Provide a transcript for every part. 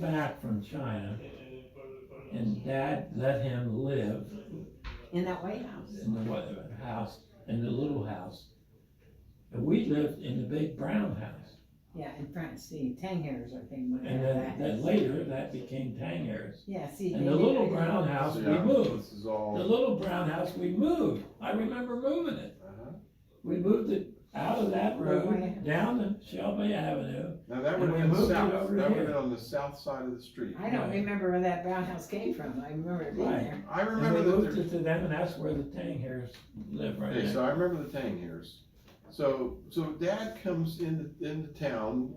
back from China, and Dad let him live In that White House. in the house, in the little house. And we lived in the big brown house. Yeah, in France, see, Tanghers, I think. And then later, that became Tanghers. Yeah, see. And they the did- little I didn't brown know. house, we Yeah, moved. This is all. The little brown house, we moved. I remember moving it. Uh-huh. We moved it out of that road, down to Shelby Avenue. Now that And would we have been moved it south, over that would here. have been on the south side of the street. I don't Right. remember where that brown house came from. I remember it being Right. there. I And remember we moved that it to them, and that's where the Tanghers live right okay, now. so I remember the Tanghers. So Dad comes into town,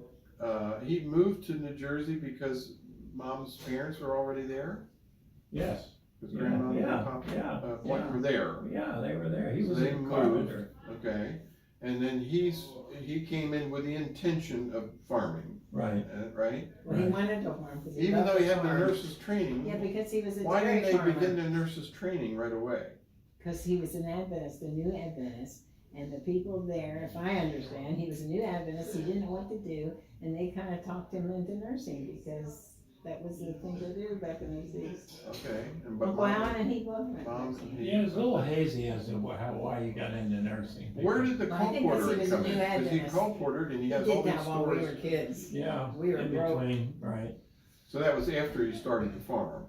he moved to New Jersey because Mom's parents were already there? Yes, Because Yeah, Grandma and yeah, Papa, yeah, White yeah. were there, yeah, they were there. He So was they a moved. carpenter. okay? And then he came in with the intention of farming, Right. right? Well, he Right. wanted to farm because he Even loved though he to had the farm. nurse's training, Yeah, because he was a why dairy didn't they begin farmer. the nurse's training right away? Because he was an Adventist, a new Adventist, and the people there, if I understand, he was a new Adventist, he didn't know what to do, and they kind of talked him into nursing because that was the thing to do back in those days. Okay, and but Uncle Alan and he both went Mom, nursing. Yeah, it was a little hazy as to why you got into nursing. where did the Well, I think 'cause he colporter was a come in? new Because he Adventist. colported and he He has all did these that while we were stories. kids. Yeah, We were in broke. between, right. So that was after he started to farm.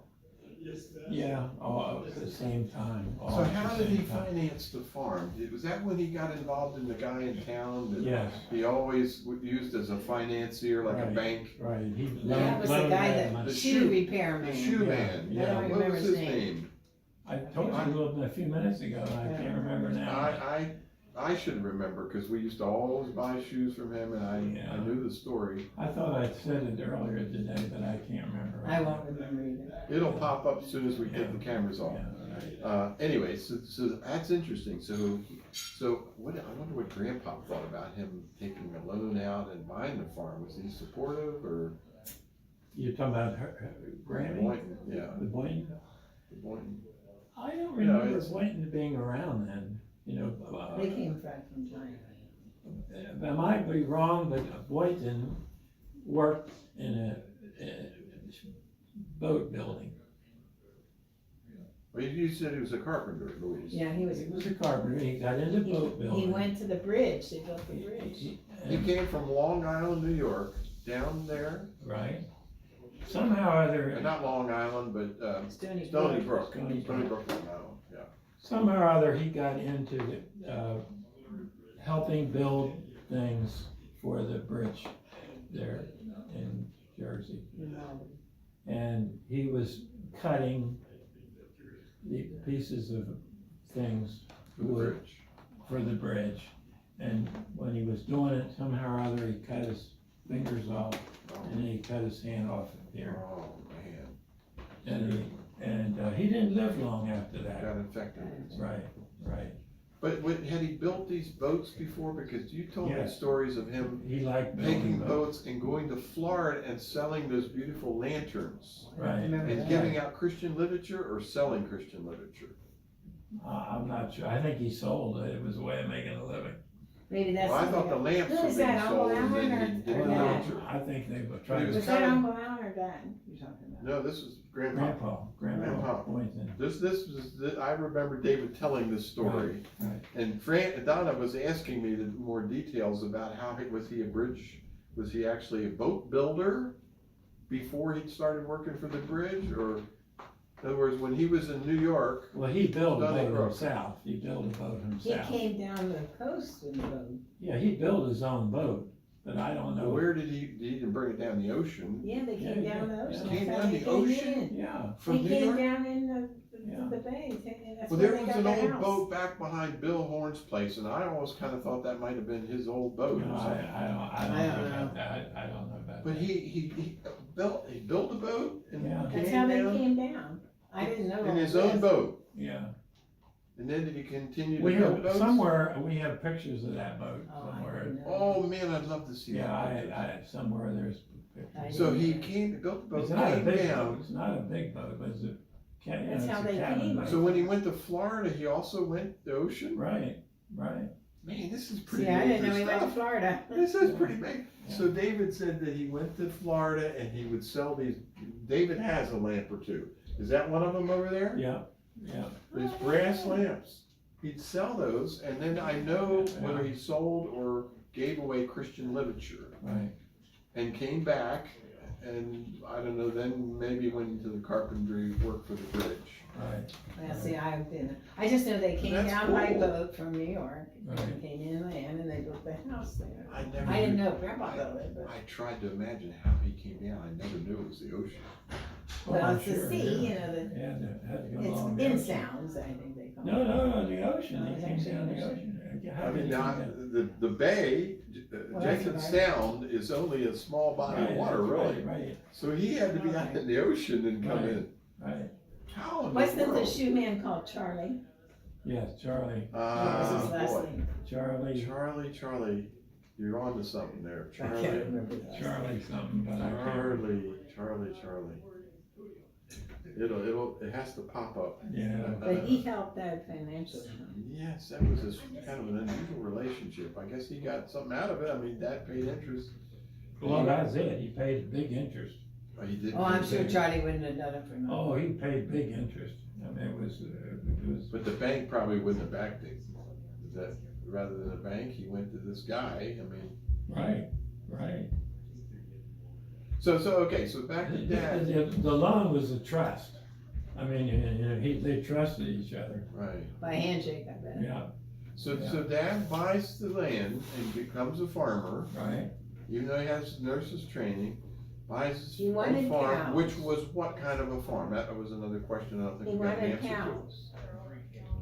Yeah, all at the same time. all So at the how did he same time. finance the farm? Was that when he got involved in the guy in town that Yes, he always used as a financier, like a Right. bank? right. He That was the loaned guy them that, money. The shoe shoe- repairman. The shoe Yeah, man. yeah. I don't What remember was his his name. name? I told you a few minutes ago, and I can't remember now. I should remember, because we used to always buy shoes from him, and I Yeah. knew the story. I thought I said it earlier today, but I can't remember. I won't remember either. It'll pop up as soon as we take the cameras off. Yeah, right. Anyway, so that's interesting. So what, I wonder what Grandpa thought about him taking a loan out and buying the farm. Was he supportive or? You're talking about Grammy? Boynton, yeah, The Boynton? Boynton. I don't You know, remember it's- Boynton being around then, you know. They came back from China. I might be wrong, but Boynton worked in a boat building. Well, you said he was a carpenter, Louise. Yeah, he was. He was a carpenter, he got into boat building. He went to the bridge, they built the bridge. He came from Long Island, New York, down there, Right? Somehow or other, not Long Island, but Stony Stony Brook. Brook. Stony Stony Brook. Brook, Long Island, yeah. somehow or other, he got into helping build things for the bridge there in Jersey. And he was cutting the pieces of things For the wood bridge. for the bridge. And when he was doing it, somehow or other, he cut his fingers off, and then he cut his hand off here. Oh, man. And he didn't live long after that. Got infected. Right, right. But had he built these boats before? Because you told me Yes. stories of him He liked taking building boats. boats and going to Florida and selling those beautiful lanterns. Right. Remember And that. giving out Christian literature or selling Christian literature? I'm not sure. I think he sold it. It was a way of making a living. Maybe that's. Well, I thought the lamps Who were is being that, Uncle sold and Alan then or- he did or the Dad? literature. I think they were He trying was Was to. that kind of- Uncle Alan or Dad you're talking about? No, this was Grandpa. Grandpa Boynton. This was, I remember David telling this story. Right. And Donna was asking me more details about was he actually a boat builder before he started working for the bridge? Or, in other words, when he was in New York, Well, he built a Stony boat Brook. himself. He built a boat He himself. came down the coast in the boat. Yeah, he built his own boat, but I don't know. where did he didn't bring it down the ocean? Yeah, they came Yeah, down the yeah. ocean. Came That's how down they the came ocean? in. Yeah, From They New came York? down in Yeah. the bay, and that's Well, where there they was got an the old house. boat back behind Bill Horn's place, and I always kind of thought that might have been his old boat no, or something. I don't I know don't about that. I don't know about But that. he built a boat and Yeah. That's came how they down came down. I didn't know. in all his own this. boat. Yeah. And then did he continue We to build have, boats? somewhere, we have pictures of that boat Oh, I somewhere. didn't know. Oh man, I'd love to see Yeah, that. somewhere there's I pictures. So he came, built the boat, It's not a came big down. boat, it's not a big boat, but it's a, That's how it's a they cabin came. boat. So when he went to Florida, he also went the ocean? Right, right. Man, this is pretty See, I didn't know major he went to stuff. Florida. This is pretty big. So David said that he went to Florida and he would sell these, David has a lamp or two. Is that one of them over there? Yeah, yeah, These brass lamps. He'd sell those, and then I know whether he sold or gave away Christian literature. right. And came back, and I don't know, then maybe went into the carpentry work for the bridge. Right, Well, see, I didn't, I just know they came That's down by cool. boat from New York, and Right. came inland, and they built the house there. I never I didn't knew- know Grandpa built it, but, I tried to imagine how he came down, I never knew it was the ocean. well, I'm it's the sure, sea, yeah. you know, the, Yeah, they had to go it's along the in ocean. sounds, I think they call it. No, the ocean, Oh, they it's came actually down the the ocean. How I did mean, they now, come down? the bay, Well, that's Jenkins right. Sound is only a small body of Right, water, really. Right, So he had to be out in the ocean and come Right. in. right, How in the Wasn't the world? shoe man called Charlie? yes, Charlie, What was his last Boy, name? Charlie, you're on to something there, I can't Charlie. remember that. Charlie something, but I can't. Charlie. It has to pop up. Yeah. But he helped out financially. Yes, that was kind of an unusual relationship. I guess he got something out of it. I mean, Dad paid interest. Well, that's it, he paid big interest. He did. Oh, I'm sure Charlie wouldn't have done it for nothing. Oh, he paid big interest. I mean, it was, But the bank probably wouldn't have backed him. Is that, rather than a bank, he went to this guy, I mean. right. Okay, so back to Dad. The loan was a trust. I mean, you know, they trusted each other, Right. By handshake, I bet. yeah, So Dad buys the land and becomes a farmer, right. even though he has nurse's training, buys his He own wanted farm, cows. which was what kind of a farm? That was another question I don't think He we got an wanted answer to. cows.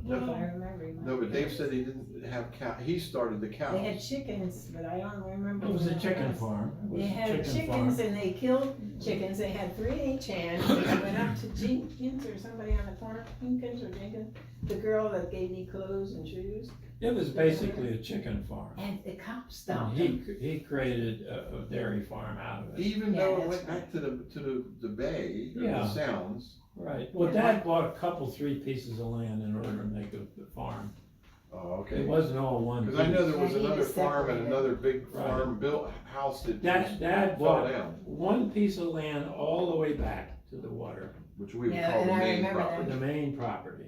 If I remember. he No, but Dave said he didn't have cow, he started the cows. They had chickens, but I don't remember. It was a what chicken was. farm. It was They a had chicken chickens farm. and they killed chickens, they had 3 each hand, they went up to Jenkins or somebody on the corner, Jenkins or Jenkins, the girl that gave me clothes and shoes, It was basically a chicken farm. and the cops And stopped them. he created a dairy farm out of it. Even Yeah, though it that's went back to the bay, or the Yeah. sounds. Right, well, Dad bought a couple, 3 pieces of land in order to make a farm. Oh, It okay. wasn't all one Cause I know there was Yeah, he another was farm and separated. another big Right. farm built house that Dad fell bought down, one piece of land all the way back to the water, which we would Yeah, call and the I main remember that. property. the main property.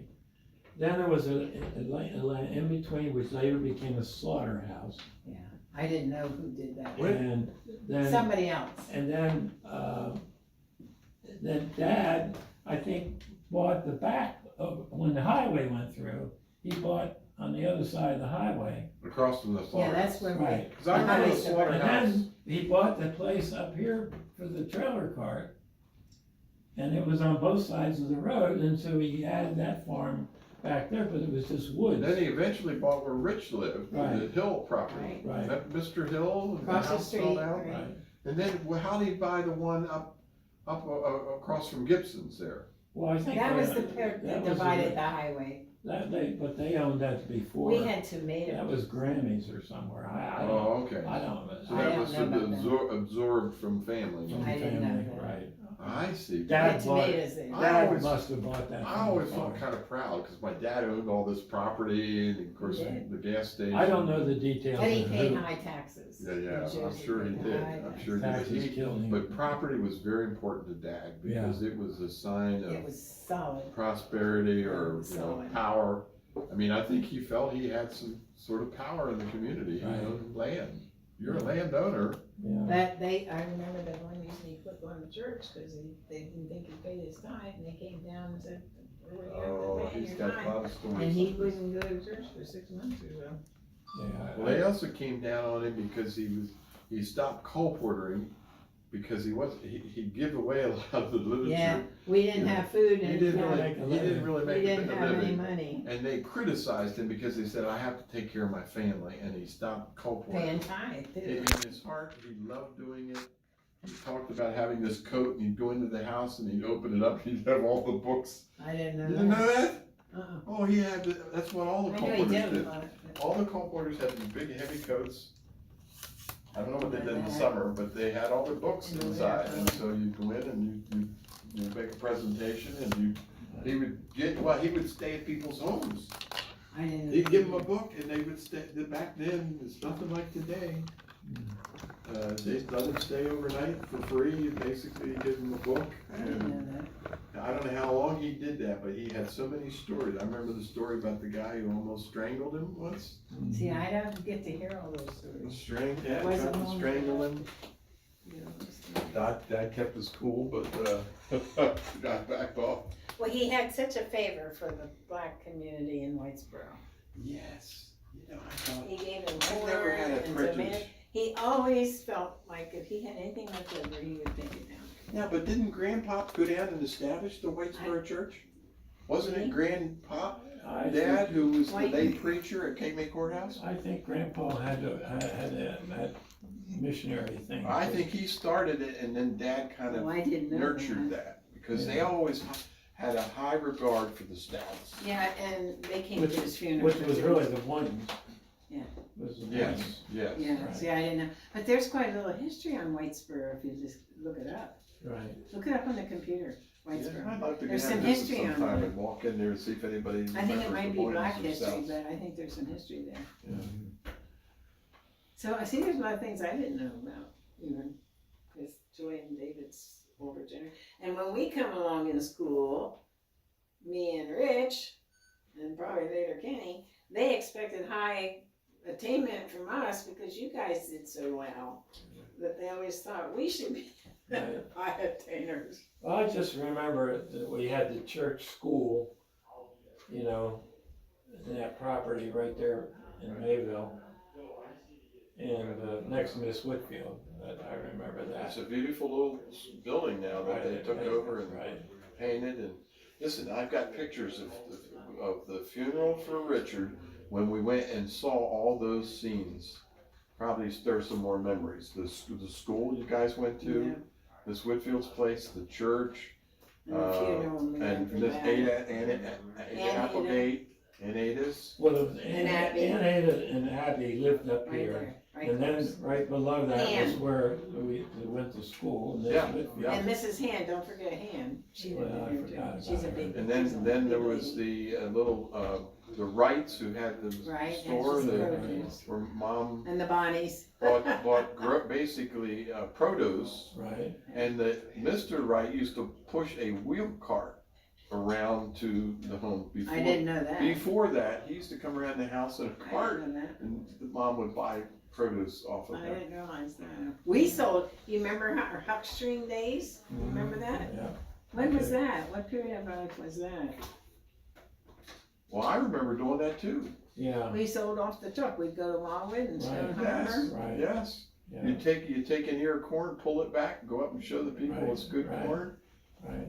Then there was a land in between, which later became a slaughterhouse. Yeah, I didn't know who did that. And then, Somebody else. and then Dad, I think, bought the back of, when the highway went through, he bought on the other side of the highway. Across from the Yeah, slaughterhouse. that's where we. Right. Cause I remember the And And slaughterhouse, then he bought the place up here for the trailer cart. And it was on both sides of the road, and so he added that farm back there, but it was just woods. then he eventually bought where Rich lived, the Right. Hill property. Right. That Mr. Hill, and the Across the house fell street, down. right. Right. And then, well, how did he buy the one up across from Gibson's there? Well, I think. That they- was the pair that that was divided the highway. But they owned that before. We had tomatoes. That was Grammy's or somewhere, I don't, Oh, okay. I don't. So I that don't was know sort of about that. absorbed from family. From I didn't know family, that. right. I see. We had Dad bought, tomatoes there. I Dad always- must have bought that. I from always the felt farm. kind of proud, because my dad owned all this property, and of course, He did. the gas station. I don't know the details And he of paid who, high taxes. Yeah, yeah, In I'm Jersey, sure he paid did, high I'm taxes. sure he did. taxes He- killed him. But property was very important to Dad, because it was a sign It of was solid. prosperity or, Solid. power. I mean, I think he felt he had some sort of power in the community, Right. land. You're a landowner. yeah. I remember that one reason he quit going to church, cause they didn't think he paid his tithe, and they came down and said, "Where you Oh, have to pay he's your got a tithe?" lot of stories. And he wouldn't go to church for 6 months or so. Yeah, Well, they also came down on him because he stopped colportering, because he'd give away a lot of the literature. Yeah, we didn't have food He and didn't we really, make a he didn't living. really make didn't a have any living. money And they criticized him because they said, I have to take care of my family, and he stopped colporting. paying tithe In too. his heart, he loved doing it. He talked about having this coat, and he'd go into the house, and he'd open it up, and he'd have all the books. I didn't You know didn't that. know that? Uh-uh. Oh, he had, that's what all the I knew he colporteurs did. did. but- All the colporteurs had these big heavy coats. I don't know what they did in the summer, but they had all their books In the inside, winter. and so you'd go in and you'd make a presentation, and he would stay at people's homes. I didn't. He'd give them a book, and they would stay, back then, it's nothing like today. They let him stay overnight for free, you basically give him a book, I didn't and know that. I don't know how long he did that, but he had so many stories. I remember the story about the guy who almost strangled him once. See, I don't get to hear all those stories. Yeah, Was tried it to long strangle ago? him. Dad kept his cool, but, got backed off. Well, he had such a favor for the black community in Whitesboro. Yes, you know, I thought, He gave them I've corn never had a and prejudice. tomato. He always felt like if he had anything left over, he would take it down. Yeah, but didn't Grandpop go down and establish the Whitesboro Church? Wasn't it Grandpop, I Dad, who was the White- lay preacher at Cape May Courthouse? I think Grandpa had that missionary thing. I think he started it and then Dad kind Oh, of I didn't know nurtured that, because they always had a high regard for the Stouts. Yeah, and they came Which- to his funeral. Which was really the one. Yeah. Was the Yes, one. yes. Yeah, see, I didn't know, but there's quite a little history on Whitesboro if you just look it up. Right. Look it up on the computer, Yeah, Whitesboro. I'd like to There's have some a visit history on sometime there. and walk in there and see if anybody I think it remembers might the be boys black history, themselves. but I think there's some history there. Yeah. So I see there's a lot of things I didn't know about, even, because Joy and David's older generation. And when we come along in school, me and Rich, and probably later Kenny, they expected high attainment from us because you guys did so well, that they always thought we should be Right. high attainers. Well, I just remember that we had the church school, you know, in that property right there in Mayville. And next to Miss Whitfield, I remember It's that. a beautiful little building now that they took over and Right. painted, and listen, I've got pictures of the funeral for Richard when we went and saw all those scenes. Probably stir some more memories. The school you guys went to, Miss Whitfield's place, the church, And the funeral. we and went to Miss that. Ada Applegate, and Ada's. Well, it was And Abby. Aunt Ada and Abby lived up Right here. there, right And then close. right below that was Ann. where we went to school. Miss Yeah, Whitfield. yeah. And Mrs. Han, don't forget Han. She lived Well, I in here forgot too. She's a about big. her. And she's a then there big was lady. the little, the Wrights who had the Right, and store, she's a the, produce. where Mom And the Bonnies. bought basically produce. Right. And Mr. Wright used to push a wheel cart around to the home. I didn't know that. Before that, he used to come around the house in a I cart, didn't know that. and the mom would buy produce off of I him. didn't realize that. We sold, you remember our Huckstream days? Remember that? Yeah. When was that? What period of life was that? Well, I remember doing that too. Yeah. We sold off the truck. We'd go to Wildwood and Stone Yes, Harbor. Right. yes. Yeah. You take an ear of corn, pull it back, go up and show the people Right, it's good right. corn. Right.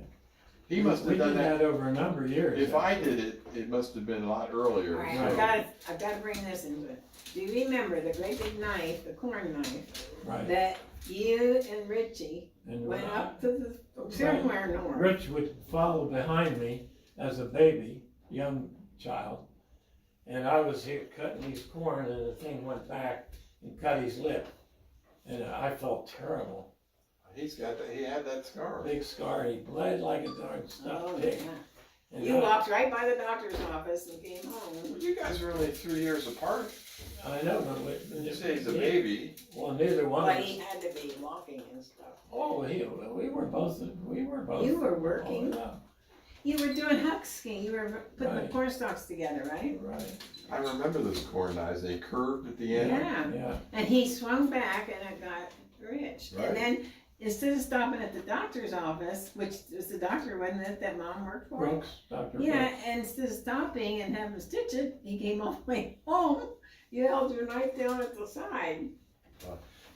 He must We have done did that. that over a number of years. If I did it, it must have been a lot earlier. All right, Right. I've gotta bring this into it. Do you remember the great big knife, the corn knife, Right. that you and Richie And went up to the somewhere north? Rich would follow behind me as a baby, young child. And I was here cutting these corn and the thing went back and cut his lip. And I felt terrible. He had that scar. Big scar, he bled like a darn Oh, stuffed pig. yeah. And You I- walked right by the doctor's office and came home. Well, you guys are only 3 years apart. I know, but You say he's a baby. Well, neither one But of he us. had to be walking and stuff. Oh, we were both. You were working? Oh, You were doing husking, you were putting the Right. corn stalks together, right? yeah, right, I remember those corn knives. They curved at the end. Yeah, yeah, and he swung back and it got Rich. Right. And then, instead of stopping at the doctor's office, which was the doctor, wasn't it, that Mom worked for? Brooks, Dr. Yeah, Brooks. and instead of stopping and having to stitch it, he came all the way home. You held your knife down at the side.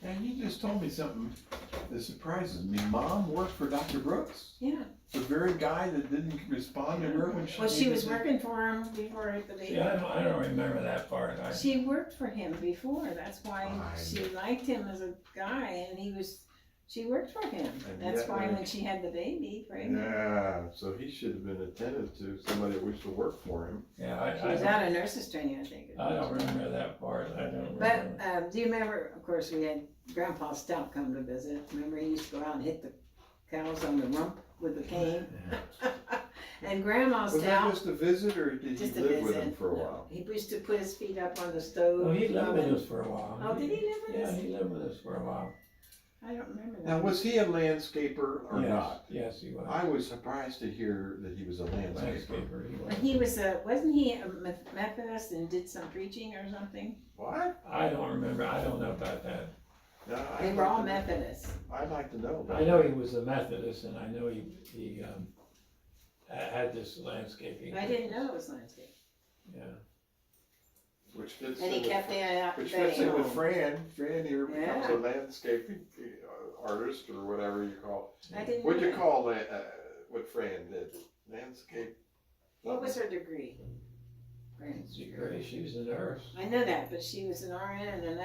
And you just told me something that surprises me. Mom worked for Dr. Brooks? Yeah, The very guy that didn't respond to her when she well, she was needed working for him before the baby. See, I don't remember that part. She worked for him before, that's why I she liked him as a guy, and she worked for him. And That's yet why when- when she had the baby, pregnant, Yeah, so he should have been attentive to somebody that wished to work for him. Yeah, she was out of nurse's training, I think. I don't remember that part. I don't But, remember. do you remember, of course, we had Grandpa Stout come to visit, remember he used to go out and hit the cows on the rump with the cane? And Grandma Was that Stout, just a visit, or did he just a live with him visit. for a while? He used to put his feet up on the stove. Oh, he lived with us for a while. Oh, did he live with Yeah, us? he lived with us for a while. I don't remember that. Now, was he a landscaper or Yes, not? yes, he was. I was surprised to hear that he was a landscaper. Landscaper, he But was. he was wasn't he a Methodist and did some preaching or something? What? I don't remember, I don't know about that. No, They were all Methodists. I'd like to know. I know he was a Methodist, and I know he had this landscaping. I didn't know it was landscape. Yeah, Which fits And in he kept which Betty fits in with home. Fran. Fran here becomes Yeah. a landscaping artist or whatever you call. I didn't What'd know you that. call what Fran did? Landscape. What was her degree? she was a nurse, I know that, but she was an RN and an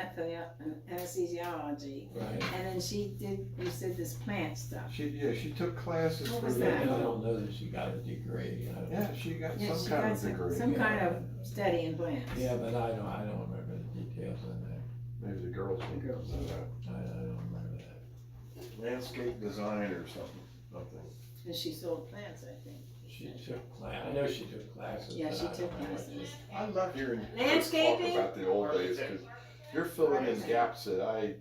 anesthesiology. right? And then she did, you said this plant stuff. She took classes What for was I that? don't know that she got a degree. I don't- Yeah, she got Yeah, some she kind got of degree. some kind Yeah. of study in plants. Yeah, but I don't remember the details on that. Maybe the girls would girls. know that. I don't remember that. Landscape design or something. And she sold plants, I think. She took I know she took classes. Yeah, but she I took don't know what classes. I love hearing Chris talk Landscaping? about the old days, because you're filling in gaps that that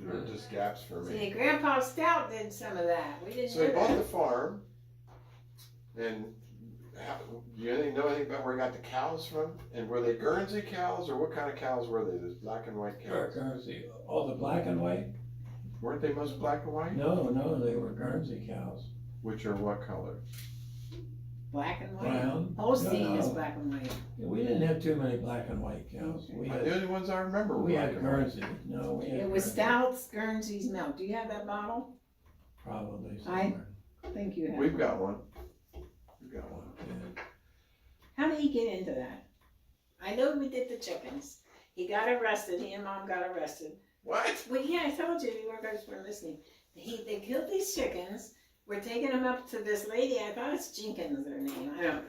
are just gaps for See, me. Grandpa Stout did some of that. We didn't So he know bought the that. farm, and do you know anything about where he got the cows from? And were they Guernsey cows, or what kind of cows were they? Those black and white cows? Guernsey, all the black and white? Weren't they most black and white? No, they were Guernsey cows. Which are what color? Black and white. Brown. Holstein is No. black and white. We didn't have too many black and white cows. We The had, only ones I remember were we black had and white. Guernsey. No, we had It was Guernsey. Stout's Guernsey's milk. Do you have that bottle? Probably somewhere. I think you have. We've got one. We've got one. Yeah. How did he get into that? I know we did the chickens. He got arrested. He and Mom got arrested. What? Well, yeah, I told you, you weren't listening. They killed these chickens. We're taking them up to this lady. I thought it's Jenkins, her name. I don't know.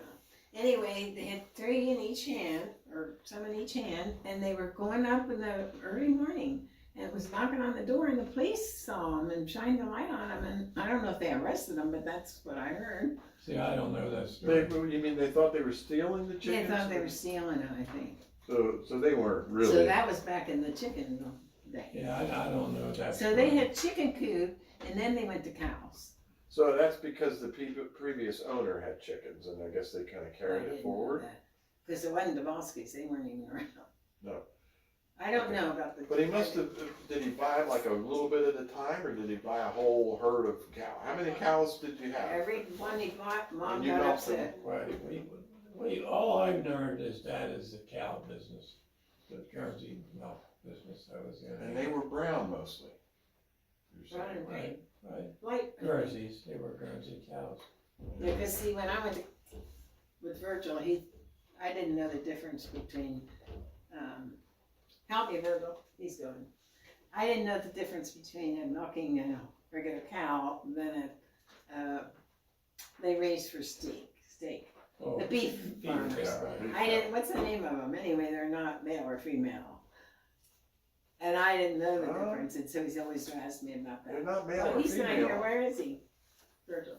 Anyway, they had 3 in each hand, or some in each hand, and they were going up in the early morning. And it was knocking on the door, and the police saw them and shined the light on them. And I don't know if they arrested them, but that's what I heard. See, I don't know that They, story. you mean they thought they were stealing the They chickens? thought they were stealing them, I think. So they weren't really. So that was back in the chicken day. Yeah, I don't know that. So they had chicken coop, and then they went to cows. So that's because the previous owner had chickens, and I guess they kind of carried it forward. Because it wasn't Dabowski's, they weren't even around. No. I don't know about the. But he must have. Did he buy like a little bit at a time, or did he buy a whole herd of cows? How many cows did you have? Every one he bought, Mom And you got milked them? upset. Right, all I've learned is that is the cow business, the Guernsey milk business, that was it. And they were brown mostly. You're saying. Brown and Right, right, Like, Guernseys, they were Guernsey cows. because see, when I went to, with Virgil, I didn't know the difference between, help me Virgil, he's going. I didn't know the difference between a milking a regular cow than they raised for steak. Oh, The beef farmers. yeah, right. I didn't, what's the name of them? Anyway, they're not male or female. And I didn't know the Oh. difference, and so he's always asked me about They're that. not male Well, or he's not here, female. where is he? Virgil.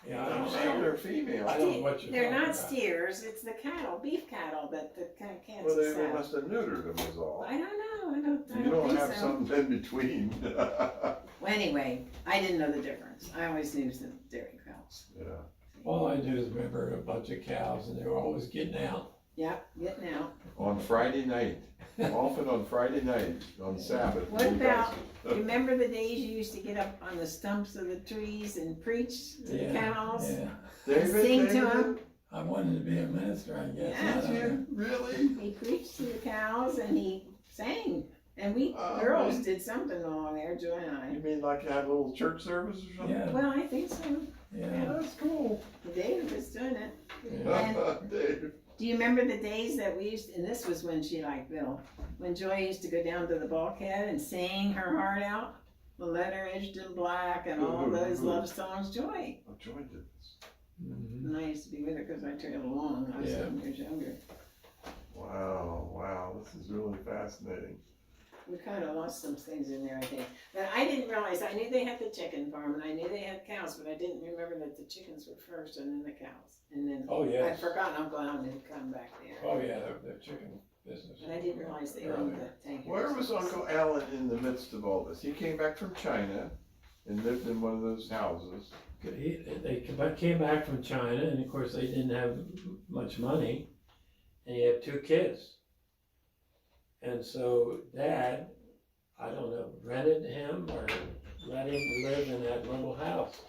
Yeah, I They're don't male know. or female. I don't know what you're They're talking not about. steers, it's the cattle, beef cattle that the kind of Well, Kansas they have. must have neutered them is all. I don't know, I You don't don't think have so. something in between. Well, anyway, I didn't know the difference. I always knew the dairy cows. Yeah. All I do is remember a bunch of cows and they were always getting out. Yep, getting out. On Friday night, often on Friday night, on Sabbath. What you guys- about- Remember the days you used to get up on the stumps of the trees and preach to the Yeah, cows? yeah. David, Sing to David? 'em. I wanted to be a minister, I guess. Yeah, I don't know. Did you? Really? He preached to the cows and he sang. And we Oh, girls man. did something along there, Joy and I. You mean like you had a little church service or something? Yeah, Well, I think so. yeah, That's cool. David was doing it. yeah. Dave. Do you remember the days that we used, and this was when she liked Bill, when Joy used to go down to the bulkhead and sing her heart out? The letter edged in black and all those love songs. Joy. I joined this. Mhm. And I used to be with her because I trailed along. I was Yeah. 7 years younger. Wow, this is really fascinating. We kinda lost some things in there, I think. But I didn't realize, I knew they had the chicken farm and I knew they had cows, but I didn't remember that the chickens were first and then the cows. And then Oh, I'd yes. forgotten Uncle Alan had come back there. Oh, yeah, the chicken business. But I didn't realize they owned the tank. Where was Uncle Alan in the midst of all this? He came back from China and lived in one of those houses. They came back from China, and of course, they didn't have much money, and he had 2 kids. And so Dad, I don't know, rented him or let him live in that little house.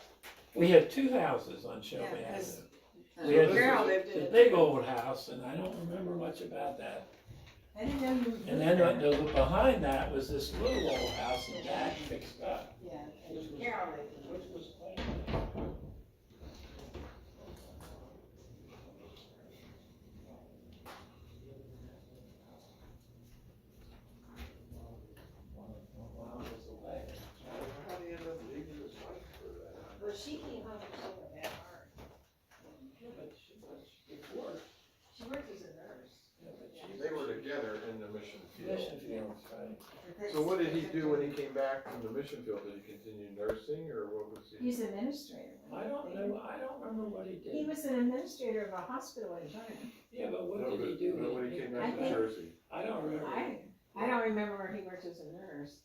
We had 2 houses on Shelby Yeah, 'cause, Avenue. We had Carol lived in the it. big old house, and I don't remember much about that. I didn't know you. And then behind that was this little old house that Dad fixed up. Yeah, and Carol lived in it. Which was quite Well, she came home and she went that hard. She worked as a nurse. They were together in the mission field. Mission field, right. So what did he do when he came back from the mission field? Did he continue nursing or what was he? He's an administrator. I don't know, I don't remember what he He did. was an administrator of a hospital in China. Yeah, but what No, did he but- do? but when he came I back to think- Jersey. I don't remember. I don't remember where he worked as a nurse,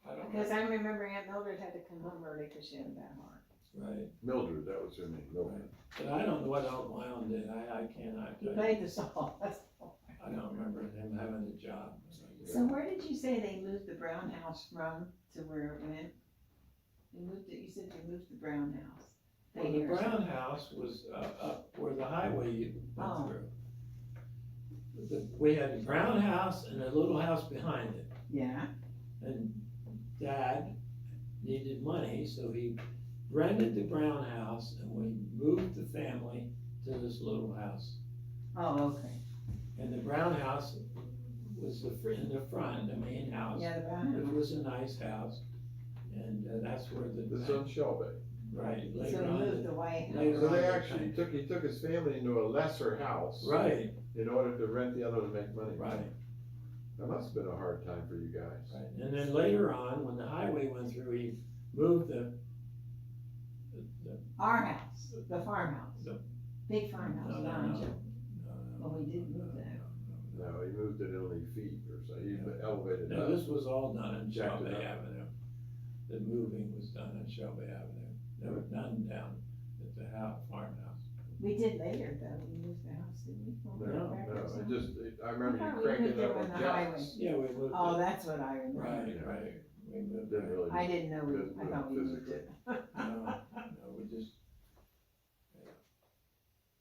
I don't because remember. I remember Aunt Mildred had to come home early because she had a bad heart. Right, Mildred, that was her name, Mildred. but I don't know what Uncle Alan did. I cannot. He played the song, that's all. I don't remember him having a job. So where did you say they moved the Brown house from to where it went? You moved it, you said you moved the Brown house. Well, the Brown house was up where the highway went Oh. through. We had the Brown house and a little house behind it. Yeah, And Dad needed money, so he rented the Brown house and we moved the family to this little house. oh, okay, And the Brown house was in the front, the main house. yeah, the Brown It house. was a nice house, and that's where This is on Shelby. right, So later he on. moved the White House. later So they on, actually he took his family into a lesser house. Right, In order to rent the other to make money. right, That must have been a hard time for you guys. right. And then later on, when the highway went through, he moved the Our house, the farmhouse, The- big farmhouse, no, no, down in no. Chip- No, Well, we did move that. No, he moved it only feet or so, he Yeah. elevated No, up. this was all done on Jacked Shelby it up. Avenue. The moving was done on Shelby Avenue. There was none down at the farmhouse. We did later though, we moved the house, didn't we? When we No, went back or no, it something? just, I remember I thought you we cranking moved it it up on on the jacks. Yeah, we moved Oh, it. that's what I remember. Right, Yeah. right. We moved Didn't it. really. I didn't know, Didn't I thought we move moved it. No, we just. Yeah.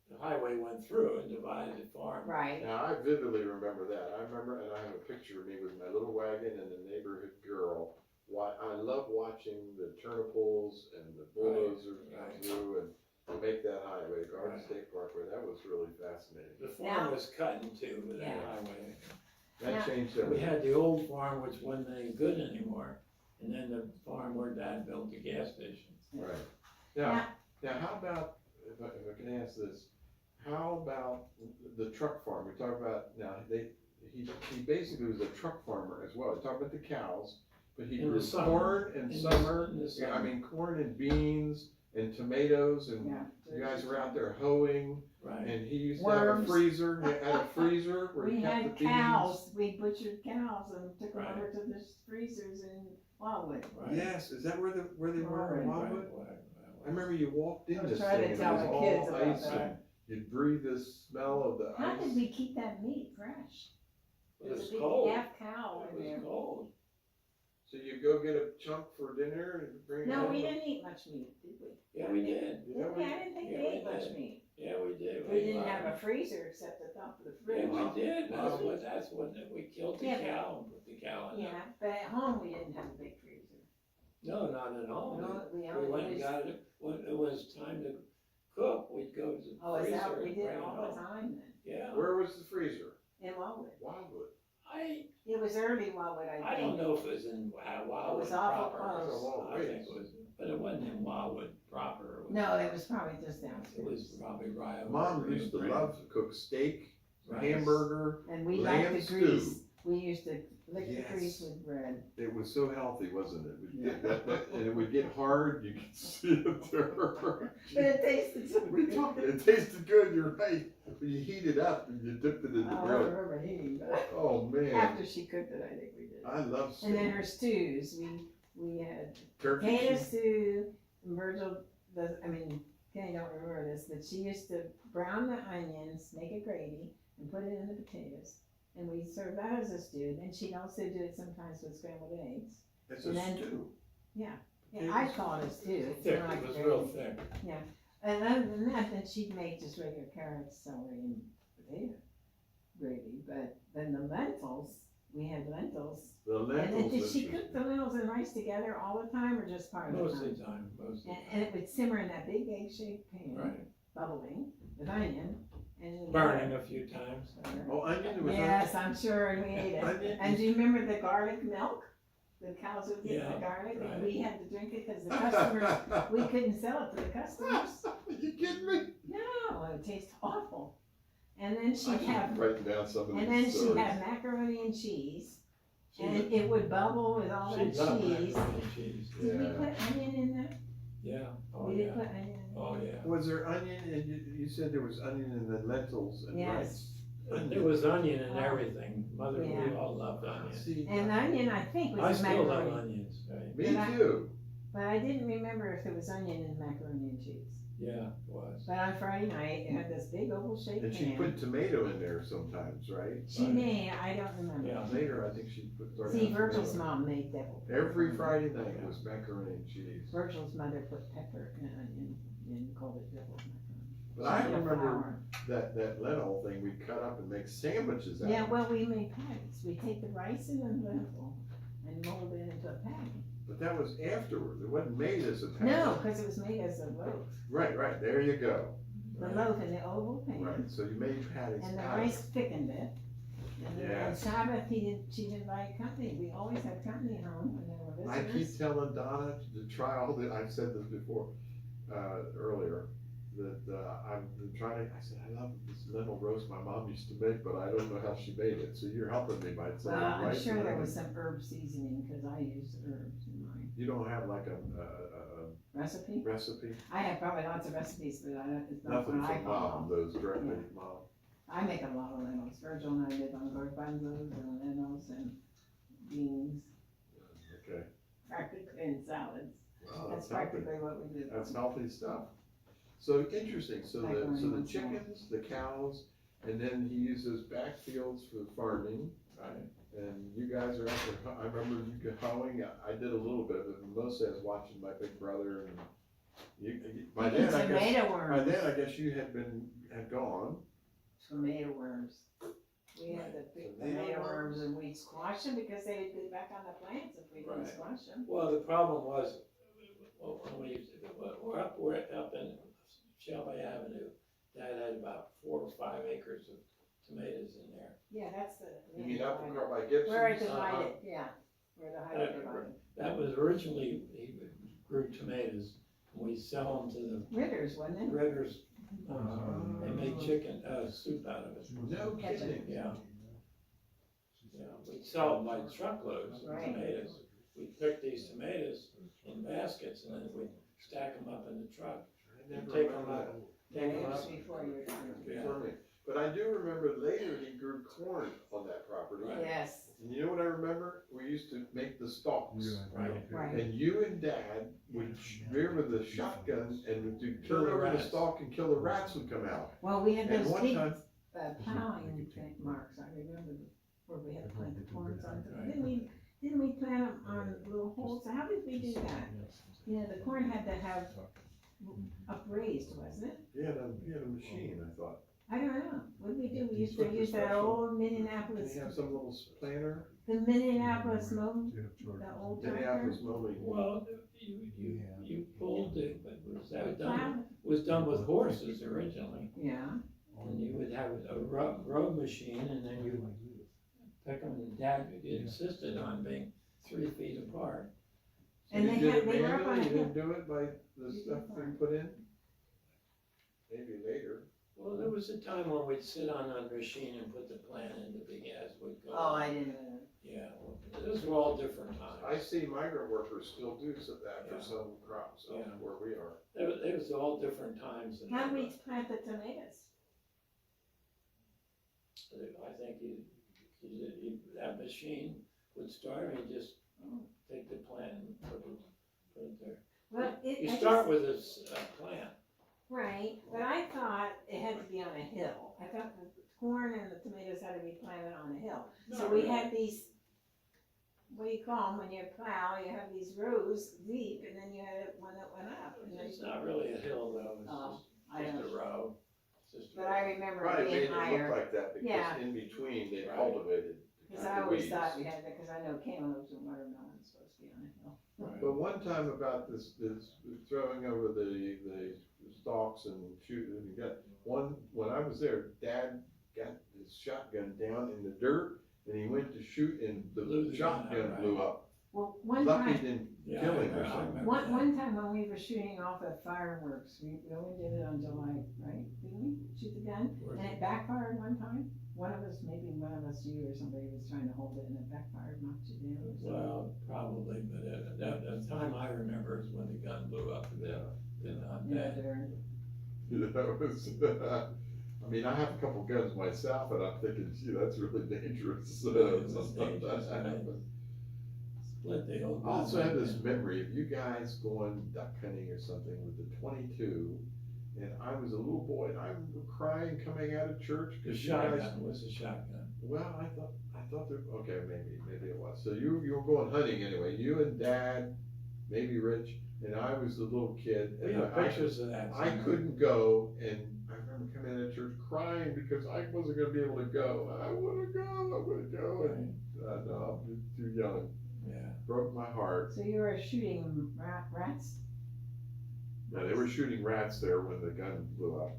The highway went through and divided the farm. Right, Now, I vividly remember that. I remember, and I have a picture of me with my little wagon and the neighborhood girl. I love watching the turniples and the bulldozers come right. through and to make that highway, Garden Right. State Parkway. That was really fascinating. The Now- farm was cut in two with that Yeah. highway. That Yeah. changed We everything. had the old farm, which wasn't any good anymore, and then the farm where Dad built the gas station. Right. Now, how about, if I can ask this, how about the truck farm? We talk about, now, he basically was a truck farmer as well. We talk about the cows, but he In the grew summer. corn In and the- summer. in the Yeah, I summer. mean, corn and beans and tomatoes and yeah. you guys were out there hoeing Right, and he used to have a Worms. freezer, he had a freezer where We he kept the had beans. cows, we butchered cows and took them Right. over to the freezers in Wildwood. right. Yes, is that where they were in Right, Wildwood? I remember you walked in I was this trying to thing and it tell was the all kids about ice that. and you'd breathe this smell of the How did ice. we keep that meat fresh? It There's was a big cold. half cow It in there. was cold. So you go get a chunk for dinner and bring it No, home? we didn't eat much meat, did we? Yeah, we did. You know, Did we? I didn't think Yeah, we we ate much did. meat. Yeah, we did. We didn't have a freezer except the top of the Yeah, fridge. we did. Wow. That's what, we killed the Yeah, cow and put the cow in there. Yeah, but at home we didn't have a big freezer. No, not at all. No, we We only went and used, got it, when it was time to cook, we'd go to the oh, is freezer that, we and did bring it it all the home. time then, Yeah, Where was the freezer? in Wildwood. Wildwood. It was early Wildwood, I think. I don't know if it was in Wildwood It was awful proper. close. I think it was, but it wasn't in Wildwood proper. It was- No, it was probably just It was downstairs. probably right over. Mom Rio used to Grande. love to cook steak, Right. hamburger. And we Lamb liked the stew. grease. We used to lick the Yes. crease with bread. It was so healthy, wasn't it? And it would get hard, you could see it there. But it tasted so We good. talked, it tasted good, you're right. When you heat it up and you dipped it in I the don't bread. remember eating, but Oh, man. after she cooked it, I think we did. I love And then steak. her stews, we had Turkey potato cheese. stew, and Virgil does, Kenny don't remember this, but she used to brown the onions, make a gravy, and put it in the potatoes. And we serve that as a stew, and she'd also do it sometimes with scrambled eggs. It's and a then- stew. Yeah, I call it a stew. It's Thick, more like it was a real gravy. thick. And other than that, then she'd make just regular carrots, celery, and potato gravy. But then the lentils, we had lentils. The And then lentils. did she interesting. cook the lentils and rice together all the time, or just part of the Most time? of the time, most of the And time. it would simmer in that big egg-shaped pan, Right, bubbling, with onion, and. burning a few times. Oh, onion, it was Yes, I'm sure, and we ate it. Onion. And do you remember the garlic milk? The cows would get the Yeah, garlic, and right. we had to drink it because the customers, we couldn't sell it to the customers. You kidding me? No, it tastes awful. And then I she'd should have, write down some of and then these she'd stories. have macaroni and cheese, She and loved- it would bubble with all she that loved cheese. macaroni and cheese. Did we Yeah. put onion in that? Yeah, oh We did yeah, put onion in oh yeah. Was there onion, and you said there was onion in the lentils and Yes. rice? There was onion in everything. Mother, we Yeah. all loved onion. See, And onion, I think, I was still love macaroni. onions, right? me and I- too. But I didn't remember if there was onion in macaroni and cheese. Yeah, it was. But on Friday night, it had this big oval shaped And she pan. put tomato in there sometimes, right? She may, I don't remember. Yeah. Later, I think she put. started See, with Virgil's tomato. mom made devil. Every Friday night was macaroni and cheese. Virgil's mother put pepper and onion and called it devil's macaroni. But I She did remember flour. that lentil thing we cut up and make sandwiches out Yeah, of. well, we made patties. We take the rice and the lentil and mold it into a patty. But that was afterwards. It wasn't made as a patty. No, because it was made as a loaf. Right, there you go. The Right. loaf in the oval pan. Right, so you made patties And the out of rice it. thickened it. And then on Yes. Sabbath, she'd invite company. We always had company home when there were I visitors. keep telling Donna to try all the, I've said this before, earlier, that, I'm trying to, I said, I love this lentil roast my mom used to make, but I don't know how she made it, so you're helping me by saying Well, I'm rice sure and there onion. was some herb seasoning, cause I used herbs in my You don't have like a recipe. recipe? I have probably lots of recipes, but I don't, it's not Nothing what I from mom, call. those directly Yeah. from mom. I make a lot of lentils. Virgil and I live on garbanzos and lentils and beans, Okay, practically in salads. well, That's that's healthy. practically what we do. That's healthy stuff. So interesting, so Macaroni the and salad. chickens, the cows, and then he uses backfields for farming. Right. And you guys are out there, I remember you go hoeing, I did a little bit, but mostly I was watching my big brother and by Even then, I guess, tomato by worms. then, I guess you had gone. Tomato worms. We had the big Tomato tomato worms. worms and we'd squash them because they would be back on the plants if we didn't Right. squash them. Well, the problem was, we're up in Shelby Avenue. Dad had about 4 or 5 acres of tomatoes in there. Yeah, that's the. You mean up in by Gibson's? Where it divided, yeah, where the highway divided. That was originally, he grew tomatoes, and we sell them to Ritters, wasn't the it? Ritters. They made chicken, soup out of it. No Ketchup. kidding. Yeah. Yeah, we'd sell them by truckloads of Right. tomatoes. We'd pick these tomatoes in baskets, and then we'd stack them up in the truck. I never Take remember them out. that. Take It them was up. before your time. Yeah. Funny. But I do remember later he grew corn on that property. Right. Yes, And you know what I remember? We used to make the stalks. Right. right. And you and Dad would rear with a shotgun and would do Kill turn the over the rats. stalk and kill the rats would come out. Well, we had And those one big time, plowing marks, I remember, where we had to plant the corns on. Right. Didn't we plant them on little holes? How did we do that? You know, the corn had to have upraised, wasn't it? you had a machine, I thought. I don't know. What did we do? We used to Put the use that special- old Did Minneapolis, you have some little planter? the Minneapolis mow, the old tractor. Minneapolis mowing. Well, you pulled it, but was that done, Plow. was done with horses originally. Yeah, And you would have a road machine, and then you pick them, and Dad insisted on being 3 feet apart. So And you they did had- it they were up on manually, a you hill. didn't do it by the You did stuff it we right. put in? Maybe later. Well, there was a time when we'd sit on a machine and put the plant in the big as we'd go. Oh, I didn't know Yeah, those were all different times. I see migrant workers still do that for Yeah. some crops Yeah. where we are. It was all different times. that. How do we plant the tomatoes? I think that machine would start and you just Oh. take the plant and put it there. Well, You I start just- with this plant. Right, but I thought it had to be on a hill. I thought the corn and the tomatoes had to be planted on a hill. So Not we really. had these, what do you call them, when you plow, you have these rows deep, and then you had one that went up. And then- It's not really a hill though, Oh, it's I just don't, a row. It's just a but row. I remember Probably it made being it look higher, like that Yeah. because in between they Right. cultivated because the I always weeds. thought we had that, because I know cantaloupes and watermelons supposed to be on a hill. Right. But one time about this throwing over the stalks and shooting, and when I was there, Dad got his shotgun down in the dirt, and he went to shoot, and Blew the the shotgun gun out, blew right. up. Well, one Lucky it time, didn't Yeah, kill him I or something. remember that. one time when we were shooting off at fireworks, we only did it on July, right? Didn't we, shoot the gun? Or- And it backfired one time. One of us, maybe one of us, you or somebody was trying to hold it and it backfired, knocked you down or something. Well, probably, but the time I remember is when the gun blew up and then on Yeah, that. there. That was, I mean, I have a couple guns myself, and I'm thinking, gee, that's really dangerous. It was Sometimes dangerous, that right? happens. Split the old. I also have this memory of you guys going duck hunting or something with the 22, and I was a little boy, and I'm crying coming out of church The because you guys. shotgun was a shotgun. Well, I thought there. Okay, maybe it was. So you were going hunting anyway. You and Dad, maybe Rich, and I was the little kid. We And have I pictures of that. I somewhere. couldn't go, and I remember coming out of church crying because I wasn't going to be able to go. I want to go, and no, I'm just too young. Yeah, Broke my heart. So you were shooting rats? Yeah, they were shooting rats there when the gun blew up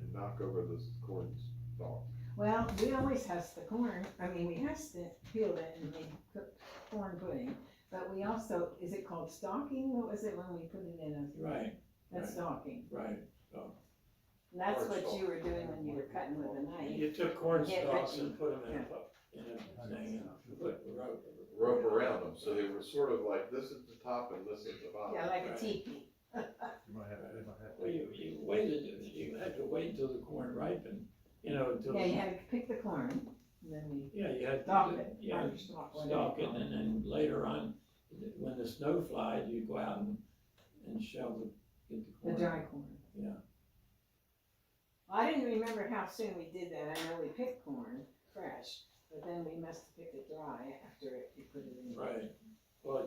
and knocked over the corn stalk. Well, we always husk the corn. I mean, we husked it, peeled it, and made corn pudding. But we also, is it called stalking? What was it when we put it in a? right, That's right. stalking. right. And that's Corn what you were doing when you were cutting with a knife. You took corn Yeah, stalks Richie. and put them in Yeah. a thing and put rope. Rope around them, so they were sort of like this at the top and this at the bottom. Yeah, like a Right. teepee. Well, you waited, you had to wait until the corn ripened, until. Yeah, you had to pick the corn, and then we Yeah, you had to. stalk it. Yeah, or stalk, whatever stalk you it, call and then later on, when the snow flied, you go out and shell get the The corn. dry corn. Yeah. I didn't remember how soon we did that. I know we picked corn fresh, but then we must have picked it dry after you put it in. Right, well,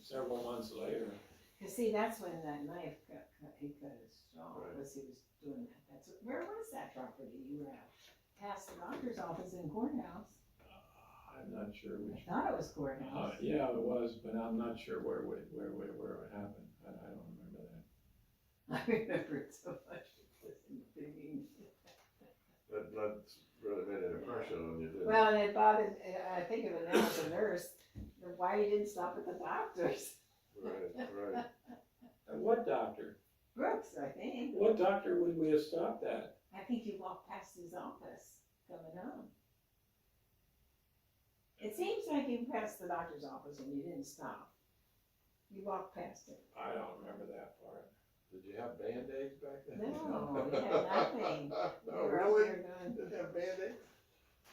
several months later, Cause see, that's when that knife he cut his jaw, Right. was he was doing that. Where was that property you were at? Past the doctor's office in courthouse. I'm not sure I which. thought it was courthouse. Yeah, it was, but I'm not sure where it happened, I don't remember that. I remember it so much because I'm thinking. That's really made an impression on you, didn't it? Well, and it bothered, I think of it now as a nurse, why you didn't stop at the doctor's. Right. And what doctor? Brooks, I think. What doctor would we have stopped at? I think you walked past his office coming home. It seems like you passed the doctor's office and you didn't stop. You walked past it. I don't remember that part. Did you have Band-Aids back then? No, we had nothing. No, You were out really? there doing- Didn't have Band-Aids?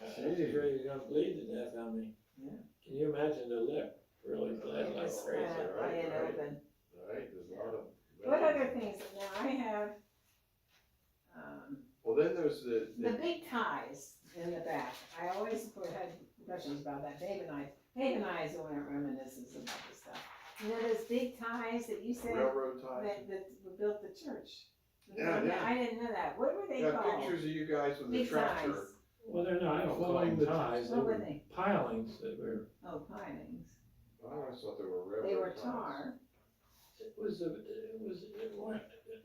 I was afraid you're gonna bleed to death on me. Yeah. Can you imagine the lip really bled It like was, crazy? right, laying right. open. Right, there's a lot of. What other things? Now I have, Well, then there's the the big ties in the back. I always had questions about that. Dave and I is the one that reminisces about this stuff. You know those big ties that you said railroad ties. that built the church? Yeah, yeah. I didn't know that. What were they Got called? pictures of you guys with the Big tractor. ties. Well, they're not, I don't call Following them the- ties, they What were were they? pilings that were, Oh, pilings. I always thought they were railroad They were ties. tar.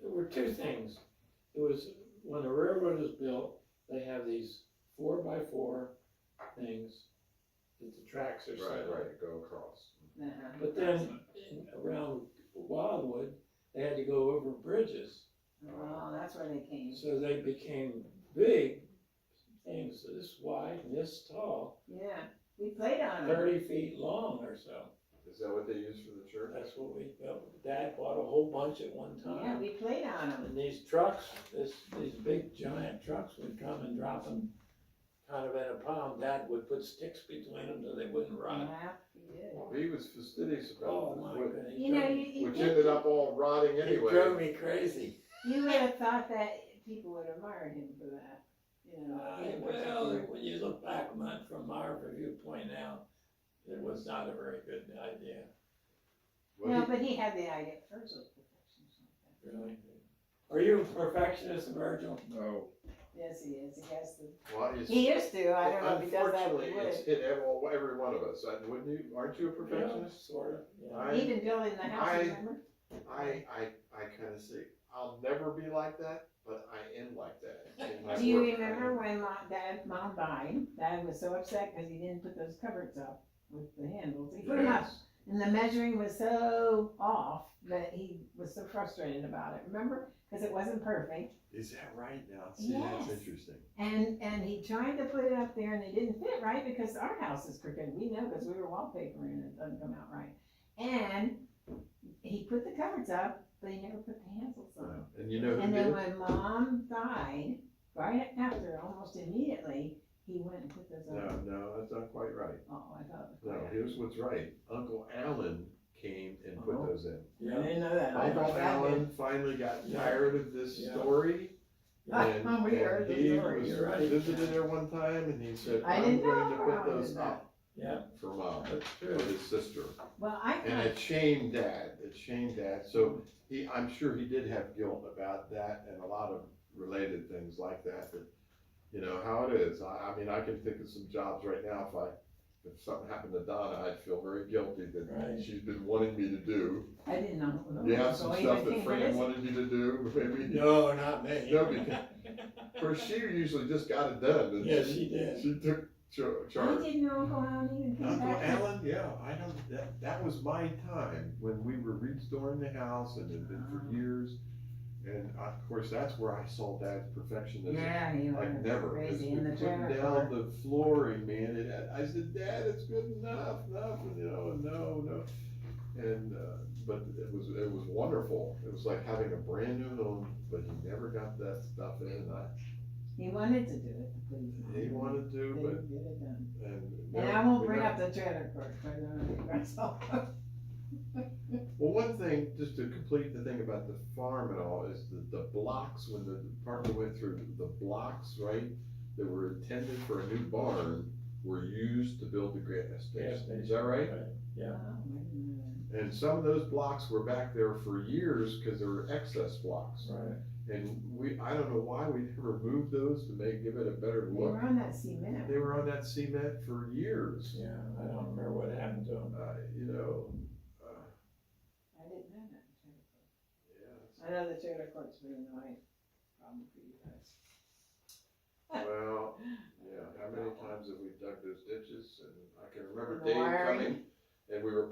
there were two things. It was, when a railroad is built, they have these 4x4 things that the tracks are set Right, on. right, go across. Uh-huh. But then, around Wildwood, they had to go over bridges. Oh, that's where they came so they became big, things this wide and this tall, Yeah, we played on them. 30 feet long or so. Is that what they use for the church? That's what we built. Dad bought a whole bunch at one Yeah, time. we played on them. And these trucks, these big giant trucks would come and drop them kind of in a pound. Dad would put sticks between them so they wouldn't rot. Yeah, we did. Well, he was fastidious Oh about my it, goodness. You know, you which ended up all rotting It anyway. drove me crazy. You would have thought that people would admire him for that, you know. in Well, particular. when you look back on it from our viewpoint now, it was not a very good idea, Well, No, but he had the idea first was perfection. really. Are you a perfectionist, Virgil? No. Yes, he is. He has to. Well, it's, He used to. I don't know if he does that unfortunately, with it's wood. hit every one of us. Wouldn't you? Aren't you a perfectionist? Sort of, yeah. I- Even building the house, I- remember? I kind of say I'll never be like that, but I am like that. in my Do you work. remember when mom died? Dad was so upset because he didn't put those cupboards up with the handles. He put them up, Yes. and the measuring was so off that he was so frustrated about it. Remember? Because it wasn't perfect. Is that right now? See, that's Yes. interesting. And he tried to put it up there and it didn't fit right because our house is crooked. We know because we were wallpapering and it doesn't come out right. And he put the cupboards up, but he never put the handles on. And you know who And then did? when mom died, right after, almost immediately, he went and put those up. No, that's not quite right. Oh, I thought it was No, quite here's what's right. Uncle Alan came and put Oh. those in. Yeah. didn't know that. Uncle Alan finally got tired of this Yeah. story. And, We heard and the he story. was You're right. visited there one time and he said, I I'm didn't know going to Uncle put Alan those did that. up Yeah, for mom, that's for true. his sister. Well, I And thought, it shamed dad, so I'm sure he did have guilt about that and a lot of related things like that, but you know how it is. I mean, I can think of some jobs right now, if something happened to Donna, I'd feel very guilty that Right. she's been wanting me to do. I didn't know. You have So some he stuff was that being Fran busy. wanted you to do, maybe? No, not me. No, because- Or she usually just got it done, and Yes, she did. she took I charge. didn't know Uncle Alan even came Uncle back. Alan, yeah, I don't, that was my time when we were restoring the house and it had been for years. And of course, that's where I saw Dad's perfectionism. Yeah, he was Like never, 'cause crazy we in the put trailer down park. the flooring, man, I said, Dad, it's good enough, and you know, no. And, but it was wonderful. It was like having a brand new home, but he never got that stuff in. He wanted to do it, but He wanted to, didn't but, get it done. and. And no, I won't we bring never- up the trailer court, but I don't think that's all. Well, one thing, just to complete the thing about the farm and all, is the blocks, when the department went through, the blocks, right, that were intended for a new barn were used to build the gas station. Is that right? Yeah. Oh, I didn't know And some of those blocks were back there for years because there were excess blocks. Right. And I don't know why we never moved those to give it a better that. They look. were on that cement. They were on that cement for years. Yeah, I don't remember what happened to him. You know, I didn't know that. trailer court. yeah. I know the trailer court's been annoying problem for you guys. Well, yeah, how many times have we dug those ditches, and I can remember The Dave wiring. coming, and we were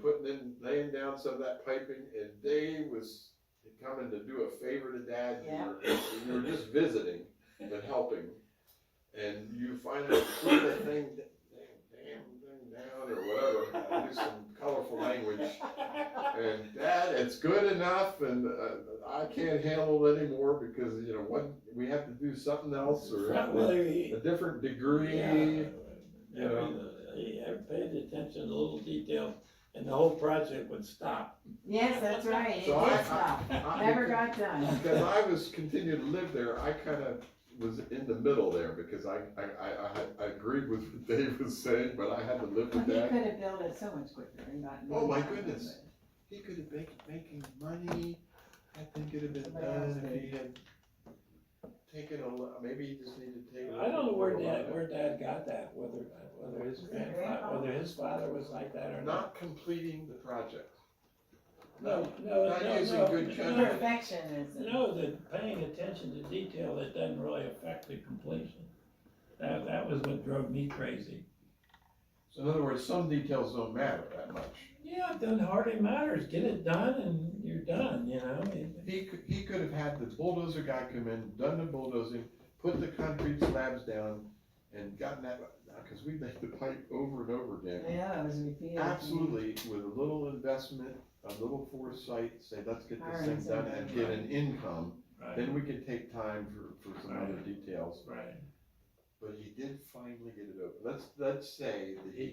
laying down some of that piping, and Dave was coming to do a favor to Dad. Yeah. You were just visiting and helping, and you finally put the thing, damn thing down, or whatever, use some colorful language, and Dad, it's good enough, and I can't handle it anymore, because, you know, we have to do something else, or Well, he- a different degree. yeah, you know. he paid attention to little details, and the whole project would stop. Yes, that's right. It So did stop. Never got done. Because I was continuing to live there, I kind of was in the middle there, because I agreed with what Dave was saying, but I had to live Well, with he that. could have built it so much quicker and gotten. Oh, my it done, goodness. He could have been making money, I think it'd have been Somebody else done if he did. had taken maybe he just needed to take. I don't know where Dad got that, whether his grandfather, whether his father was like that or not. Not completing the project. No, Not using good but judgment. perfectionism. No, that paying attention to detail that doesn't really affect the completion. That was what drove me crazy. So in other words, some details don't matter that much. Yeah, it doesn't hardly matters, get it done and you're done, you know? He could have had the bulldozer guy come in, done the bulldozing, put the concrete slabs down, and gotten that, cause we made the pipe over and over again. Yeah, it was repeated. Absolutely, with a little investment, a little foresight, say, let's get this thing done and get an income, Right, then we can take time for some other Right. details. right. But he did finally get it open. Let's say that He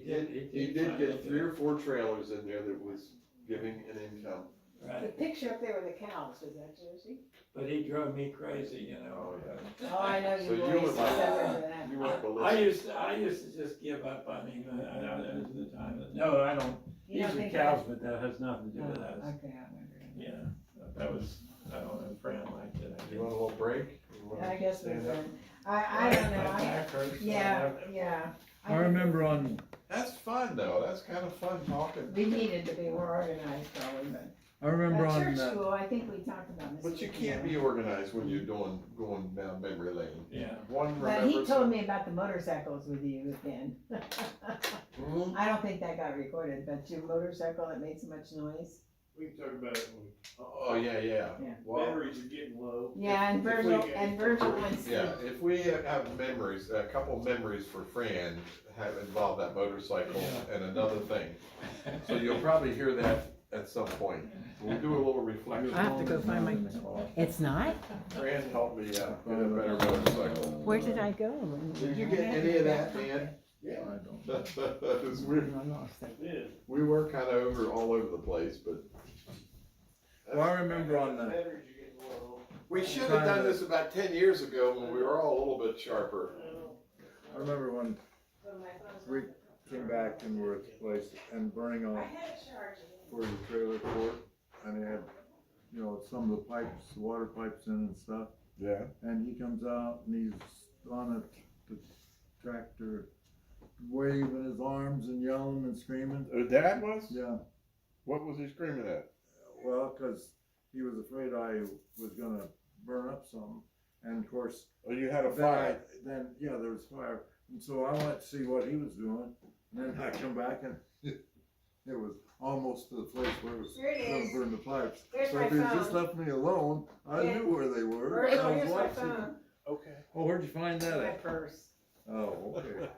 did get finally 3 or 4 trailers in there that was giving an income. The Right, picture up there with the cows, was that Jersey? but he drove me crazy, you know? yeah. Oh, I know So you you boys were like- suffered for that. You weren't I ballistic. used to just give up on him, there was the time, no, I don't, You these don't are think cows, but that has nothing to do Oh, with us. okay, I remember. Yeah, that was, I don't know, Fran liked it. You want a little break? You wanna I guess we're stand up? done. I don't know, My back hurts, so yeah, yeah. I remember on, That's fun though, that's kind of fun talking. We needed to be more organized probably, but. I remember At on, church school, I think we talked about this. But you can't be organized when you're going down memory lane. Yeah, One But he remembers. told me about the motorcycles with you, Ben. Mhm. I don't think that got recorded, but your motorcycle that made so much noise. We can talk about it Oh, yeah. Yeah. Well, when memories are getting low. Yeah, and If we Virgil, get- and Virgil wants yeah, to, if we have memories, a couple memories for Fran have involved that motorcycle Yeah. and another thing. So you'll probably hear that at some point. We'll do a little reflection. I have to go find my- it's not? Fran helped me get a better motorcycle. Where did I go? Did you get any of that, Dan? Yeah, I don't, Because we were kind of all over the place, but. well, I remember on the, batteries are getting low. We should have done this about 10 years ago when we were all a little bit sharper. I remember when we came back and were at the place and burning off for the trailer court, and they had, you know, some of the pipes, the water pipes in and stuff, Yeah. and he comes out and he's on the tractor waving his arms and yelling and screaming. Dad was? Yeah, What was he screaming at? well, cause he was afraid I was gonna burn up some, and of course, Oh, you had a Then, yeah, there was fire, and so I went to see what he was doing, and then I come back and it was almost to the place where it was Here it gonna is. burn the pipes. Here's So my if he just phone. left me alone, I Yeah. knew where they were. Virgil, I was here's my watching. phone, Okay. Oh, where'd you find that my at? purse. Oh, okay.